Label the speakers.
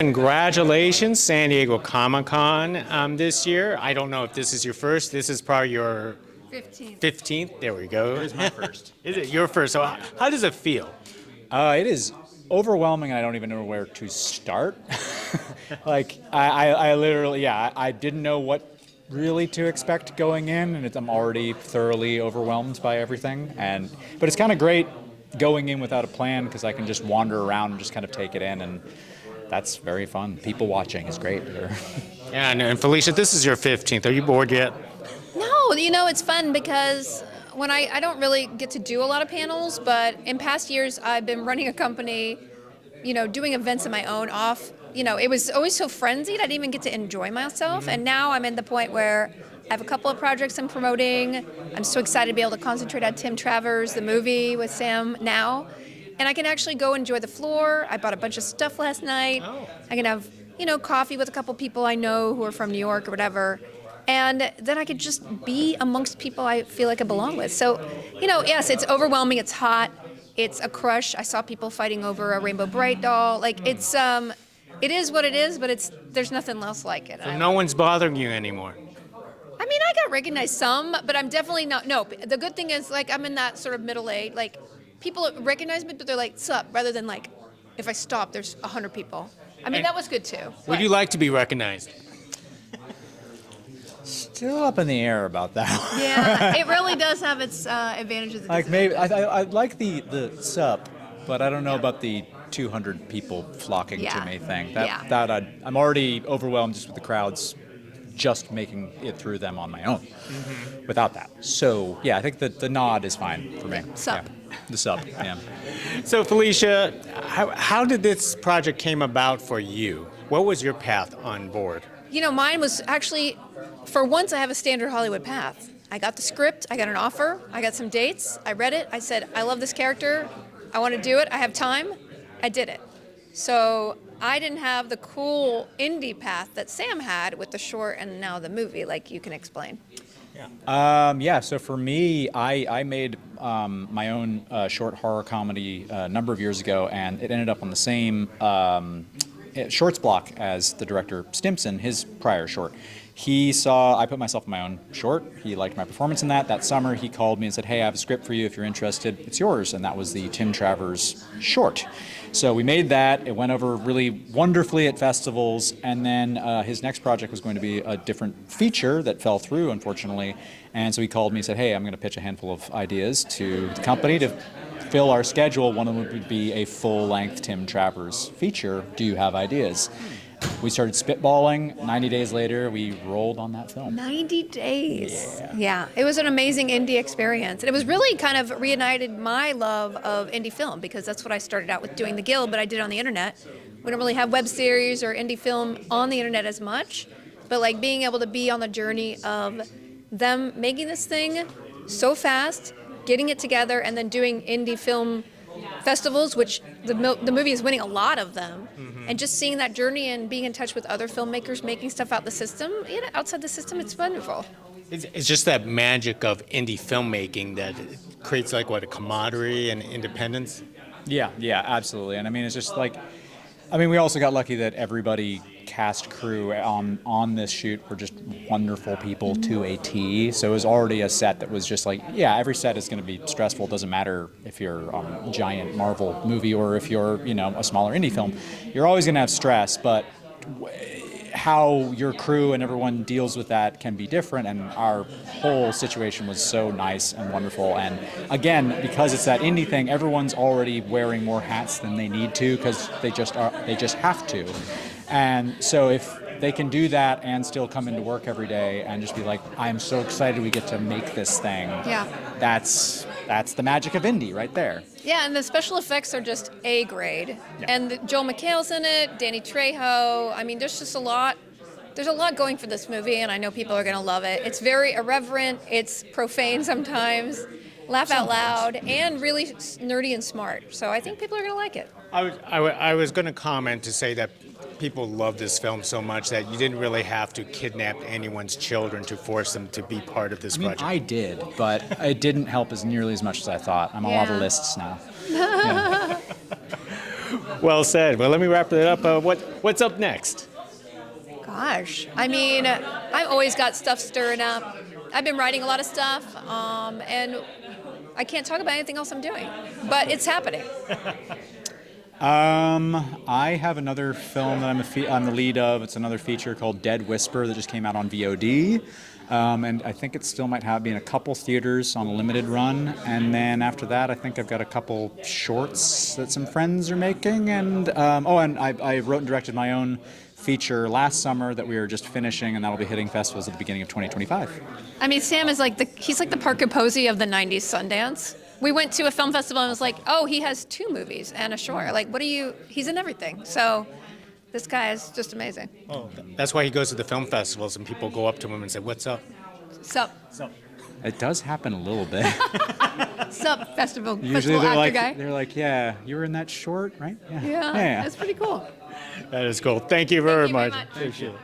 Speaker 1: Congratulations, San Diego Comic-Con this year. I don't know if this is your first. This is probably your 15th. There we go.
Speaker 2: It is my first.
Speaker 1: Is it your first? So how does it feel?
Speaker 2: It is overwhelming. I don't even know where to start. Like, I literally, yeah, I didn't know what really to expect going in, and I'm already thoroughly overwhelmed by everything. But it's kind of great going in without a plan because I can just wander around and just kind of take it in, and that's very fun. People watching is great.
Speaker 1: Yeah, and Felicia, this is your 15th. Are you bored yet?
Speaker 3: No, it's fun because when I don't really get to do a lot of panels, but in past years I've been running a company, doing events of my own off. It was always so frenzied, I didn't even get to enjoy myself. And now I'm in the point where I have a couple of projects I'm promoting. I'm so excited to be able to concentrate on Tim Travers, the movie with Sam now. And I can actually go enjoy the floor. I bought a bunch of stuff last night.
Speaker 1: Oh.
Speaker 3: I can have, coffee with a couple people I know who are from New York or whatever. And then I could just be amongst people I feel like I belong with. So, yes, it's overwhelming. It's hot. It's a crush. I saw people fighting over a Rainbow Bright doll. Like, it is what it is, but there's nothing else like it.
Speaker 1: So no one's bothering you anymore.
Speaker 3: I mean, I got recognized some, but I'm definitely not. No, the good thing is, like, I'm in that sort of middle age. Like, people recognize me, but they're like, sup, rather than, like, if I stop, there's 100 people. I mean, that was good, too.
Speaker 1: Would you like to be recognized?
Speaker 2: Still up in the air about that.
Speaker 3: Yeah, it really does have its advantages. And
Speaker 2: Like maybe I like the sup, but I don't know about the 200 people flocking
Speaker 3: Yeah.
Speaker 2: to me thing.
Speaker 3: Yeah.
Speaker 2: I'm already overwhelmed just with the crowds, just making it through them on my own. Without that. So yeah, I think the nod is fine for me.
Speaker 3: Sup.
Speaker 2: Yeah. The sup. Yeah.
Speaker 1: So Felicia, how did this project came about for you? What was your path on board?
Speaker 3: Mine was actually, for once, I have a standard Hollywood path. I got the script, I got an offer, I got some dates, I read it, I said, I love this character, I want to do it, I have time, I did it. So I didn't have the cool indie path that Sam had with the short and now the movie, like you can explain.
Speaker 2: So for me, I made my own short horror comedy a number of years ago, and it ended up on the same shorts block as the director Stimson, his prior short. I put myself in my own short. He liked my performance in that. That summer, he called me and said, hey, I have a script for you. If you're interested, it's yours. And that was the Tim Travers short. So we made that. It went over really wonderfully at festivals. And then his next project was going to be a different feature that fell through, unfortunately. And so he called me and said, hey, I'm going to pitch a handful of ideas to the company to fill our schedule. One of them would be a full-length Tim Travers feature. Do you have ideas? We started spitballing. 90 days later, we rolled on that film.
Speaker 3: 90 days.
Speaker 2: Yeah.
Speaker 3: It was an amazing indie experience. And it was really kind of reignited my love of indie film because that's what I started out with doing the Guild, but I did it on the internet. We don't really have web series or indie film on the internet as much, but like being able to be on the journey of them making this thing so fast, getting it together, and then doing indie film festivals, which the movie is winning a lot of them, and just seeing that journey and being in touch with other filmmakers making stuff outside the system, it's wonderful.
Speaker 1: It's just that magic of indie filmmaking that creates a camaraderie and independence.
Speaker 2: Yeah, absolutely. And I mean, it's just like, we also got lucky that everybody cast crew on this shoot were just wonderful people to a T. So it was already a set that was just like, yeah, every set is going to be stressful. It doesn't matter if you're a giant Marvel movie or if you're, a smaller indie film. You're always going to have stress, but how your crew and everyone deals with that can be different, and our whole situation was so nice and wonderful. And again, because it's that indie thing, everyone's already wearing more hats than they need to because they just have to. And so if they can do that and still come into work every day and just be like, I'm so excited we get to make this thing.
Speaker 3: Yeah.
Speaker 2: That's the magic of indie right there.
Speaker 3: Yeah, and the special effects are just A grade.
Speaker 2: Yeah.
Speaker 3: And Joel McHale's in it, Danny Trejo. I mean, there's just a lot. There's a lot going for this movie, and I know people are going to love it. It's very irreverent. It's profane sometimes, laugh out loud, and really nerdy and smart. So I think people are going to like it.
Speaker 1: I was going to comment to say that people love this film so much that you didn't really have to kidnap anyone's children to force them to be part of this project.
Speaker 2: I did, but it didn't help as nearly as much as I thought. I'm on all the lists now. Yeah.
Speaker 1: Well said. Well, let me wrap it up. What's up next?
Speaker 3: Gosh, I mean, I've always got stuff stirring up. I've been writing a lot of stuff, and I can't talk about anything else I'm doing, but it's happening.
Speaker 2: I have another film that I'm the lead of. It's another feature called Dead Whisper that just came out on VOD. And I think it still might be in a couple theaters on a limited run. And then after that, I think I've got a couple shorts that some friends are making. And I wrote and directed my own feature last summer that we are just finishing, and that'll be hitting festivals at the beginning of 2025.
Speaker 3: I mean, Sam is he's like the Parker Posey of the 90s Sundance. We went to a film festival and it was like, oh, he has 2 movies and a short. Like, he's in everything. So this guy is just amazing.
Speaker 1: Oh, that's why he goes to the film festivals and people go up to him and say, "What's up?"
Speaker 3: Sup.
Speaker 2: It does happen a little bit.
Speaker 3: Sup, festival
Speaker 2: Usually
Speaker 3: actor guy.
Speaker 2: they're like, yeah, you were in that short, right?
Speaker 3: Yeah, that's pretty cool.
Speaker 1: That is cool. Thank you very
Speaker 3: Thank you very
Speaker 1: much.
Speaker 3: much.
Speaker 1: Appreciate it.